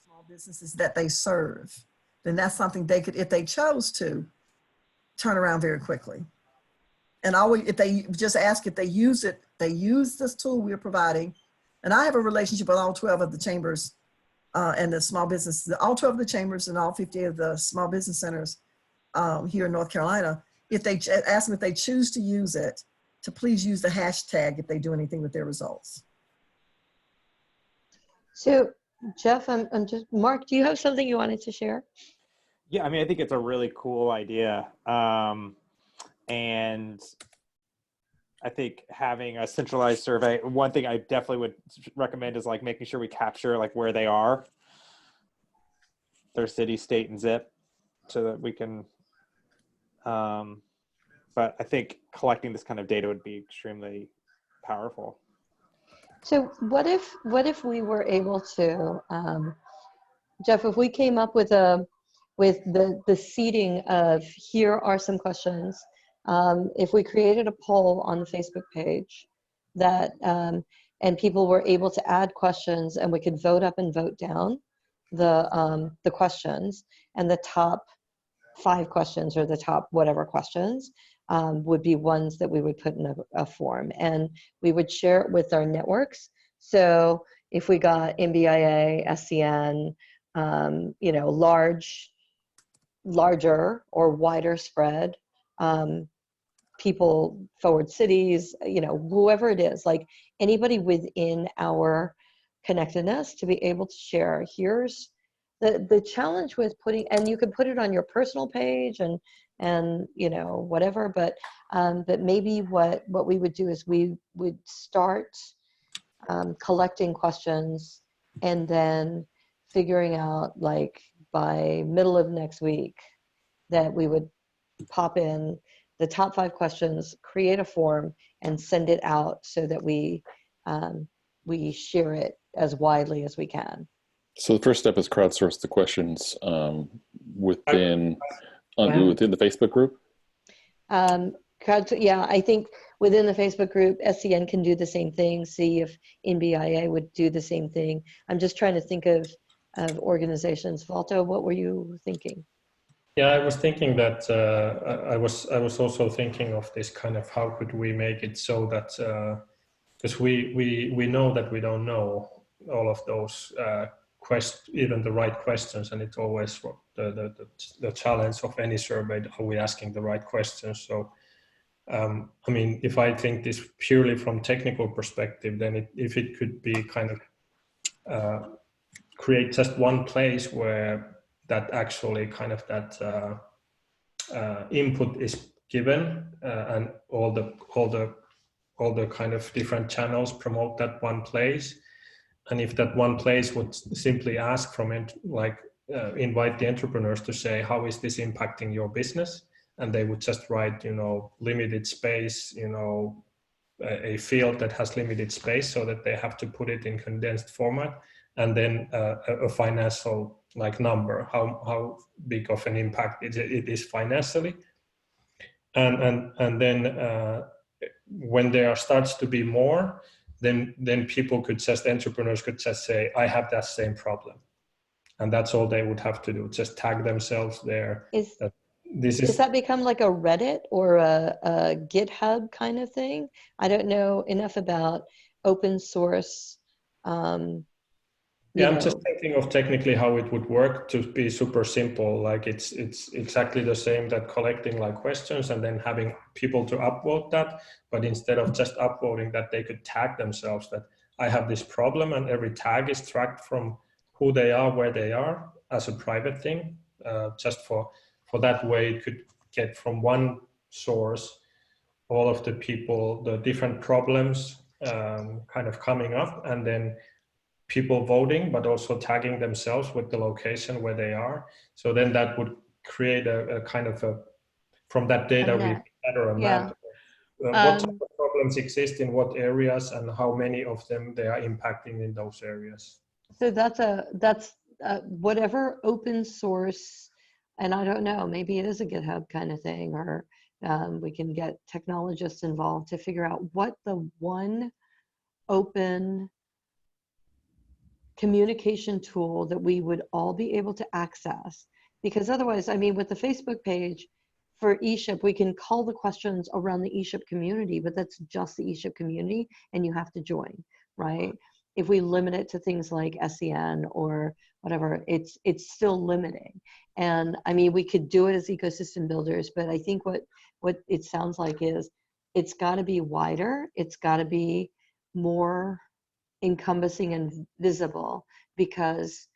small businesses that they serve, then that's something they could, if they chose to, turn around very quickly. And always, if they just ask if they use it, they use this tool we're providing. And I have a relationship with all 12 of the chambers and the small businesses, all 12 of the chambers and all 50 of the small business centers here in North Carolina. If they ask them if they choose to use it, to please use the hashtag if they do anything with their results. So Jeff, I'm just, Mark, do you have something you wanted to share? Yeah, I mean, I think it's a really cool idea. And I think having a centralized survey, one thing I definitely would recommend is like making sure we capture like where they are, their city, state, and zip, so that we can, but I think collecting this kind of data would be extremely powerful. So what if we were able to, Jeff, if we came up with the seeding of, here are some questions, if we created a poll on the Facebook page that, and people were able to add questions and we could vote up and vote down the questions, and the top 5 questions or the top whatever questions would be ones that we would put in a form, and we would share it with our networks. So if we got MBIA, SCN, you know, larger or wider spread, people, forward cities, you know, whoever it is, like anybody within our connectedness to be able to share, here's the challenge with putting, and you could put it on your personal page and you know, whatever, but maybe what we would do is we would start collecting questions and then figuring out like by middle of next week, that we would pop in the top 5 questions, create a form, and send it out so that we share it as widely as we can. So the first step is crowdsource the questions within the Facebook group. Yeah, I think within the Facebook group, SCN can do the same thing. See if NBIA would do the same thing. I'm just trying to think of organizations. Valto, what were you thinking? Yeah, I was thinking that I was also thinking of this kind of how could we make it so that because we know that we don't know all of those even the right questions, and it's always the challenge of any survey: are we asking the right questions? So I mean, if I think this purely from technical perspective, then if it could be kind of create just one place where that actually kind of that input is given, and all the kind of different channels promote that one place. And if that one place would simply ask from it, like invite the entrepreneurs to say, how is this impacting your business? And they would just write, limited space, a field that has limited space, so that they have to put it in condensed format, and then a financial like number, how big of an impact it is financially. And then when there starts to be more, then entrepreneurs could just say, I have that same problem. And that's all they would have to do, just tag themselves there. Does that become like a Reddit or a GitHub kind of thing? I don't know enough about open source. I'm just thinking of technically how it would work to be super simple. Like it's exactly the same that collecting like questions and then having people to upvote that. But instead of just upvoting that, they could tag themselves that I have this problem, and every tag is tracked from who they are, where they are, as a private thing. Just for that way, it could get from one source all of the people, the different problems kind of coming up, and then people voting, but also tagging themselves with the location where they are. So then that would create a kind of from that data we gather a map. What type of problems exist in what areas, and how many of them they are impacting in those areas. So that's whatever open source, and I don't know, maybe it is a GitHub kind of thing, or we can get technologists involved to figure out what the one open communication tool that we would all be able to access. Because otherwise, I mean, with the Facebook page for ESHIP, we can call the questions around the ESHIP community, but that's just the ESHIP community, and you have to join, right? If we limit it to things like SCN or whatever, it's still limiting. And I mean, we could do it as ecosystem builders, but I think what it sounds like is it's got to be wider. It's got to be more encompassing and visible, because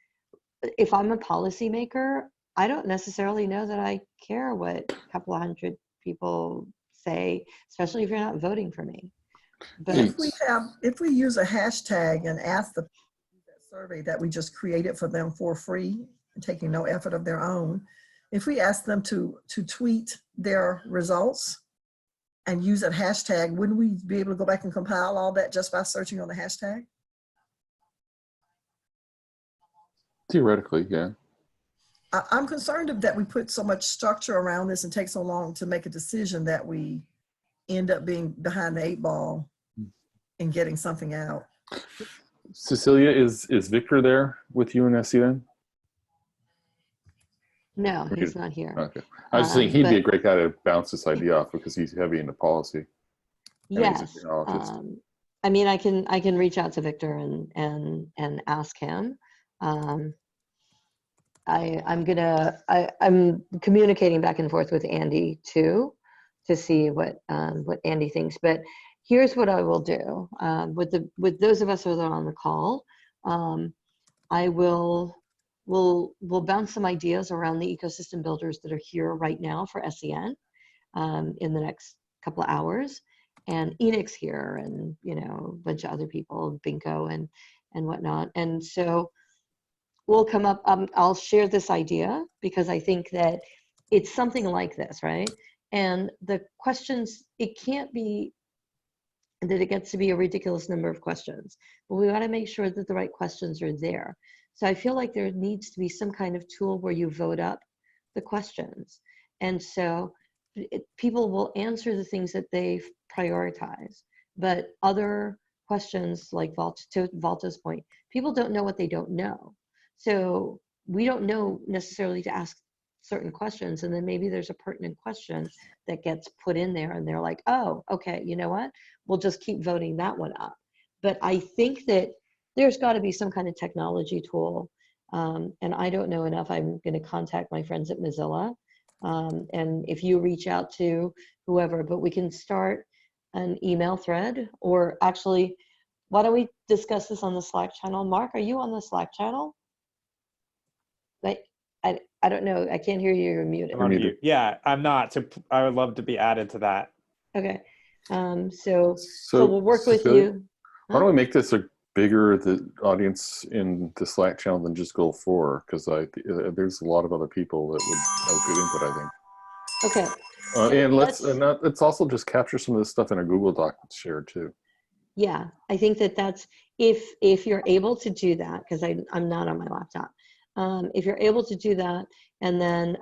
if I'm a policymaker, I don't necessarily know that I care what a couple of hundred people say, especially if you're not voting for me. But if we use a hashtag and ask the survey that we just created for them for free and taking no effort of their own, if we ask them to tweet their results and use that hashtag, wouldn't we be able to go back and compile all that just by searching on the hashtag? Theoretically, yeah. I'm concerned that we put so much structure around this and take so long to make a decision that we end up being behind the 8 ball and getting something out. Cecilia, is Victor there with you in SCN? no, he's not here. Okay. I was just thinking he'd be a great guy to bounce this idea off, because he's heavy into policy. Yes. I mean, I can reach out to Victor and ask him. I'm communicating back and forth with Andy too, to see what Andy thinks. But here's what I will do with those of us who are on the call. I will bounce some ideas around the ecosystem builders that are here right now for SCN in the next couple of hours, and Enix here, and a bunch of other people, Binko and whatnot. And so will come up. I'll share this idea because I think that it's something like this, right? And the questions, it can't be that it gets to be a ridiculous number of questions, but we want to make sure that the right questions are there. So I feel like there needs to be some kind of tool where you vote up the questions. And so people will answer the things that they've prioritized, but other questions like to Valta's point, people don't know what they don't know. So we don't know necessarily to ask certain questions, and then maybe there's a pertinent question that gets put in there and they're like, oh, okay, you know what? We'll just keep voting that one up. But I think that there's got to be some kind of technology tool. And I don't know enough. I'm going to contact my friends at Mozilla. And if you reach out to whoever, but we can start an email thread, or actually, why don't we discuss this on the Slack channel? Mark, are you on the Slack channel? I don't know. I can't hear you. You're muted. I'm on mute. Yeah, I'm not. So I would love to be added to that. Okay. So we'll work with you. Why don't we make this a bigger the audience in the Slack channel than just Goal 4? Because there's a lot of other people that would have good input, I think. Okay. And let's also just capture some of this stuff in a Google Doc that's shared too. Yeah, I think that's if you're able to do that, because I'm not on my laptop. If you're able to do that, and then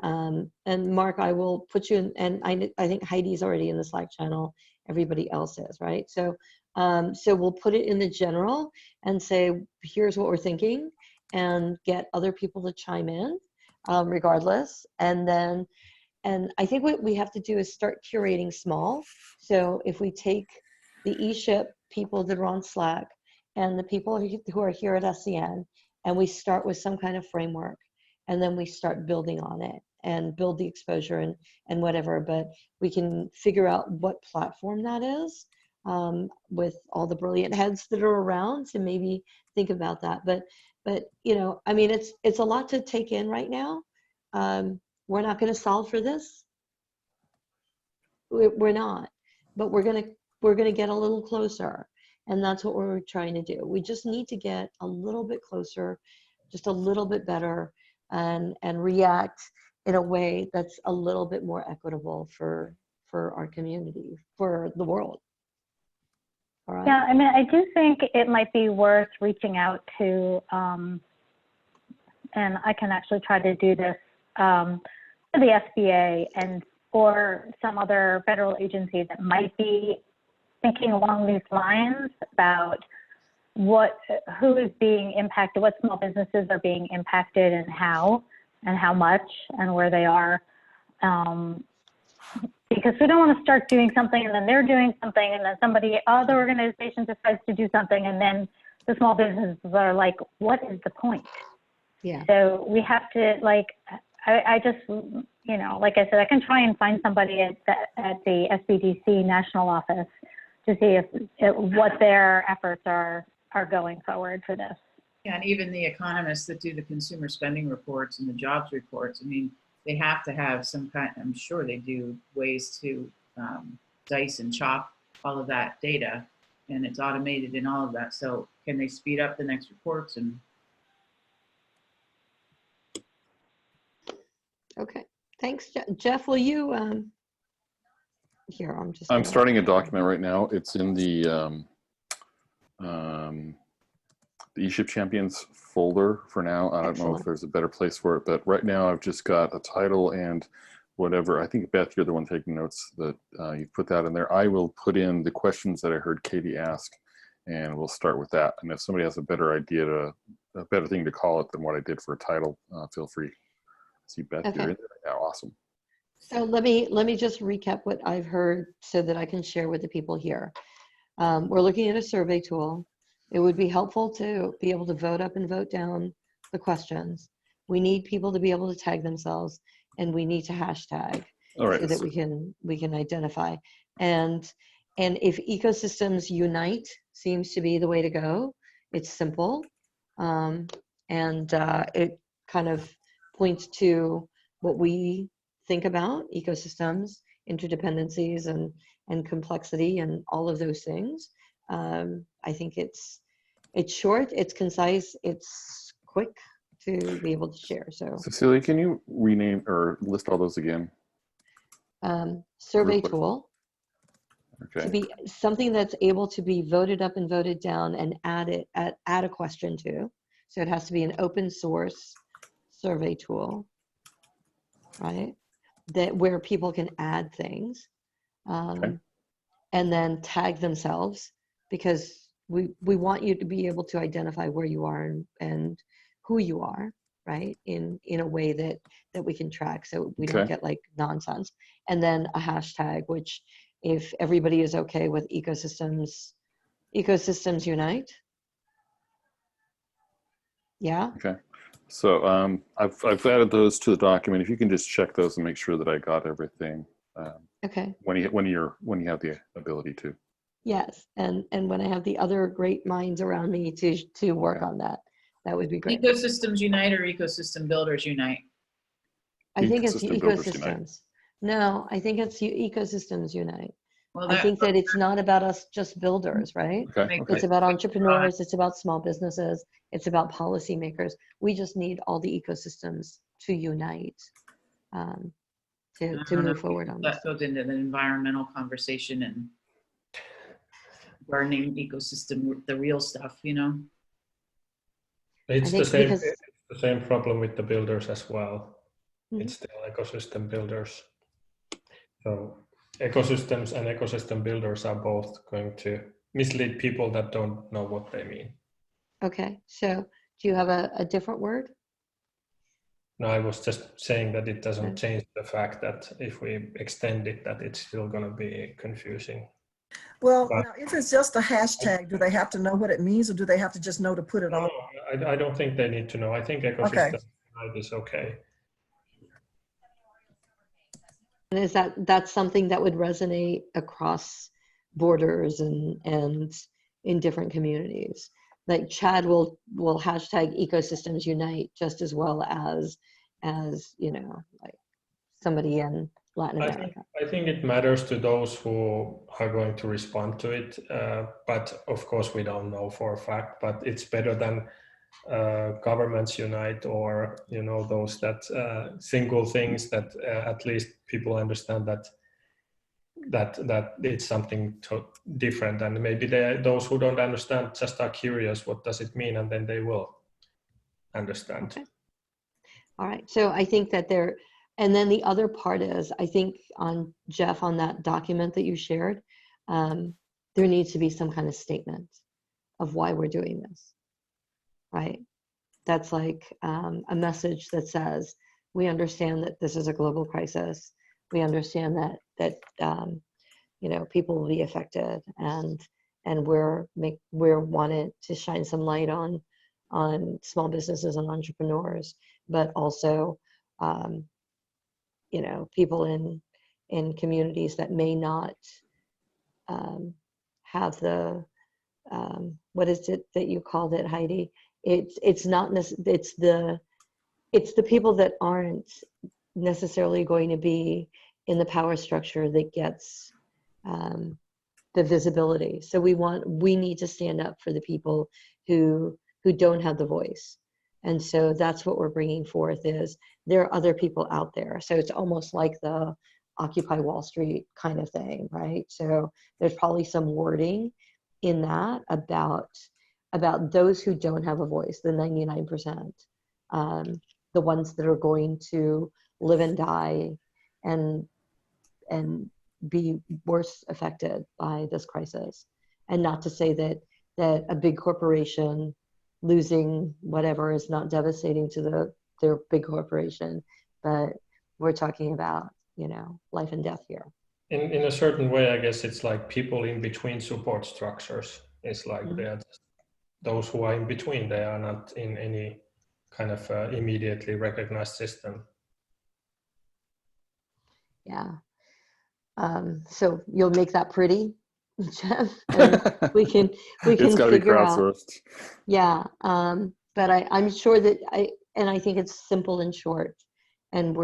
and Mark, I will put you in, and I think Heidi's already in the Slack channel. Everybody else is, right? So so we'll put it in the general and say, here's what we're thinking, and get other people to chime in, regardless. And I think what we have to do is start curating small. So if we take the ESHIP people that are on Slack and the people who are here at SCN, and we start with some kind of framework, and then we start building on it and build the exposure and whatever, but we can figure out what platform that is, with all the brilliant heads that are around to maybe think about that. But you know, I mean, it's a lot to take in right now. We're not going to solve for this. We're not, but we're going to get a little closer. And that's what we're trying to do. We just need to get a little bit closer, just a little bit better, and react in a way that's a little bit more equitable for our community, for the world. All right. Yeah, I mean, I do think it might be worth reaching out to, and I can actually try to do this, to the SBA and or some other federal agency that might be thinking along these lines about who is being impacted, what small businesses are being impacted, and how much, and where they are. Because we don't want to start doing something and then they're doing something and then other organization decides to do something, and then the small businesses are like, what is the point? Yeah. So we have to, like, I just, you know, like I said, I can try and find somebody at the SBDC national office to see what their efforts are going forward for this. Yeah, and even the economists that do the consumer spending reports and the jobs reports, I mean, they have to have some kind, I'm sure they do ways to dice and chop all of that data, and it's automated in all of that. So can they speed up the next reports? And Okay, thanks, Jeff. Will you, here, I'm starting a document right now. It's in the ESHIP Champions folder for now. I don't know if there's a better place for it, but right now I've just got a title and whatever. I think, Beth, you're the one taking notes, that you've put that in there. I will put in the questions that I heard Katie ask, and we'll start with that. And if somebody has a better idea, a better thing to call it than what I did for a title, feel free. See, Beth, Okay. you're in there now. Awesome. So let me just recap what I've heard so that I can share with the people here. We're looking at a survey tool. It would be helpful to be able to vote up and vote down the questions. We need people to be able to tag themselves, and we need to hashtag All right. so that we can identify. And if ecosystems unite seems to be the way to go. It's simple, and it kind of points to what we think about ecosystems, interdependencies, and complexity, and all of those things. I think it's short, it's concise, it's quick, to be able to share. So Cecilia, can you rename or list all those again? survey Real quick. tool, to Okay. be something that's able to be voted up and voted down and add a question to. So it has to be an open source survey tool, right? That where people can add things, and then tag themselves, because we want you to be able to identify where you are and who you are, right? In a way that we can track, so we don't Okay. get like nonsense. And then a hashtag, which if everybody is okay with ecosystems unite. Yeah. Okay. So I've added those to the document. If you can just check those and make sure that I got everything Okay. when you have the ability to. Yes. And when I have the other great minds around me to work Okay. on that would be great. Ecosystems Unite or Ecosystem Builders Unite? I think it's Ecosystem Builders Unite. ecosystems. No, I think it's ecosystems unite. Well, I think that it's not about us just builders, right? Okay. Make- Okay. It's about entrepreneurs, it's about small businesses, it's about policymakers. We just need all the ecosystems to unite, to move forward on this. That goes into the environmental conversation and gardening ecosystem, the real stuff, you know? It's think the same. because- It's the same problem with the builders as well. Mhm. It's still ecosystem builders. So ecosystems and ecosystem builders are both going to mislead people that don't know what they mean. Okay, so do you have a different word? No, I was just saying that it doesn't Okay. change the fact that if we extend it, that it's still going to be confusing. Well, But- now, if it's just a hashtag, do they have to know what it means, or do they have to just know to put it on? No, I don't think they need to know. I think ecosystem is okay. And is that's something that would resonate across borders and in different communities? Like Chad will hashtag ecosystems unite just as well as like somebody in Latin America. I think it matters to those who are going to respond to it, but of course we don't know for a fact. But it's better than governments unite, or those that single things that at least people understand that it's something different, and maybe those who don't understand just are curious what does it mean, and then they will understand. Okay. All right. So I think that and then the other part is, I think on Jeff, on that document that you shared, there needs to be some kind of statement of why we're doing this, right? That's like a message that says, we understand that this is a global crisis. We understand that people will be affected, and we're wanted to shine some light on small businesses and entrepreneurs, but also people in communities that may not have the what is it that you called it, Heidi? It's not it's the people that aren't necessarily going to be in the power structure that gets the visibility. So we need to stand up for the people who don't have the voice. And so that's what we're bringing forth, is there are other people out there. So it's almost like the Occupy Wall Street kind of thing, right? So there's probably some wording in that about those who don't have a voice, the 99%, the ones that are going to live and die and be worse affected by this crisis. And not to say that a big corporation losing whatever is not devastating to their big corporation, but we're talking about life and death here. In a certain way, I guess it's like people in between support structures. It's like they are just those who are in between. They are not in any kind of immediately recognized system. Yeah. So you'll make that pretty, Jeff, and we can It's got to be figure out. crowdsourced. Yeah. But I'm sure that I think it's simple and short, and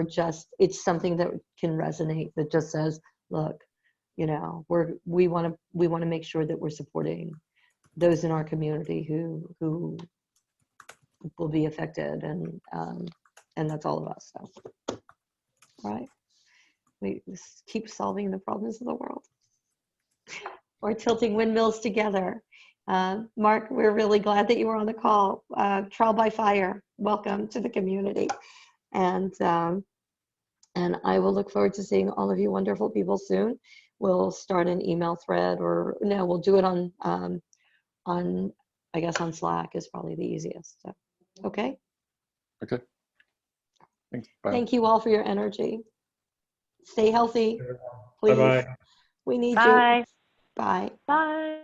it's something that can resonate, that just says, look, we want to make sure that we're supporting those in our community who will be affected, and that's all of us. So, right, we just keep solving the problems of the world, or tilting windmills together. Mark, we're really glad that you were on the call. Trial by fire, welcome to the community, and I will look forward to seeing all of you wonderful people soon. We'll start an email thread, or no, we'll do it on I guess on Slack is probably the easiest. So, okay. Okay. Thanks. Bye. Thank you all for your energy. Stay healthy, please. Bye-bye. We need you. Bye. Bye. Bye.